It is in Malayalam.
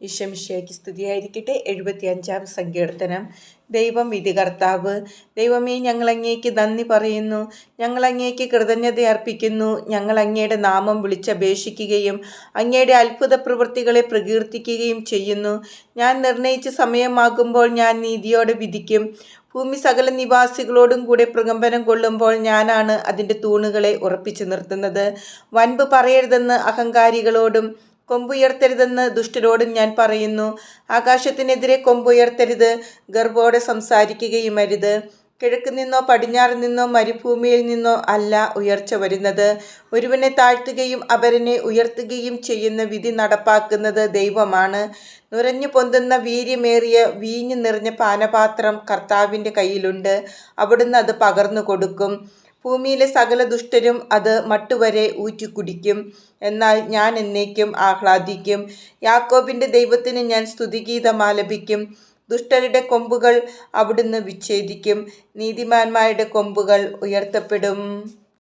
ഈശോമിശിഹായ്ക്ക് സ്തുതിയായിരിക്കട്ടെ. 75-ാം സങ്കീർത്തനം. ദൈവം വിധികർത്താവ്. ദൈവമേ, ഞങ്ങൾ അങ്ങേക്ക് നന്ദി പറയുന്നു, ഞങ്ങൾ അങ്ങേക്ക് കൃതജ്ഞത അർപ്പിക്കുന്നു. ഞങ്ങൾ അങ്ങയുടെ നാമം വിളിച്ചപേക്ഷിക്കുകയും അങ്ങയുടെ അത്ഭുത പ്രവൃത്തികളെ പ്രകീർത്തിക്കുകയും ചെയ്യുന്നു. ഞാൻ നിർണയിച്ച സമയമാകുമ്പോൾ ഞാൻ നീതിയോടെ വിധിക്കും. ഭൂമി സകല നിവാസികളോടും കൂടെ പ്രകമ്പനം കൊള്ളുമ്പോൾ ഞാനാണ് അതിൻ്റെ തൂണുകളെ ഉറപ്പിച്ചു നിർത്തുന്നത്. വൻപ് പറയരുതെന്ന് അഹങ്കാരികളോടും കൊമ്പുയർത്തരുതെന്ന് ദുഷ്ടരോടും ഞാൻ പറയുന്നു. ആകാശത്തിനെതിരെ കൊമ്പുയർത്തരുത്, ഗർവോടെ സംസാരിക്കുകയുമരുത്. കിഴക്ക് നിന്നോ പടിഞ്ഞാറ് നിന്നോ മരുഭൂമിയിൽ നിന്നോ അല്ല ഉയർച്ച വരുന്നത്. ഒരുവനെ താഴ്ത്തുകയും അപരനെ ഉയർത്തുകയും ചെയ്യുന്ന വിധി നടപ്പാക്കുന്നത് ദൈവമാണ്. നുരഞ്ഞു പൊന്തുന്ന വീര്യമേറിയ വീഞ്ഞു നിറഞ്ഞ പാനപാത്രം കർത്താവിൻ്റെ കയ്യിലുണ്ട്. അവിടുന്ന് അത് പകർന്നു കൊടുക്കും. ഭൂമിയിലെ സകല ദുഷ്ടരും അത് മട്ടുവരെ ഊറ്റിക്കുടിക്കും. എന്നാൽ ഞാൻ എന്നേക്കും ആഹ്ലാദിക്കും. യാക്കോബിൻ്റെ ദൈവത്തിന് ഞാൻ സ്തുതിഗീതം ആലപിക്കും. ദുഷ്ടരുടെ കൊമ്പുകൾ അവിടുന്ന് വിച്ഛേദിക്കും, നീതിമാന്മാരുടെ കൊമ്പുകൾ ഉയർത്തപ്പെടും.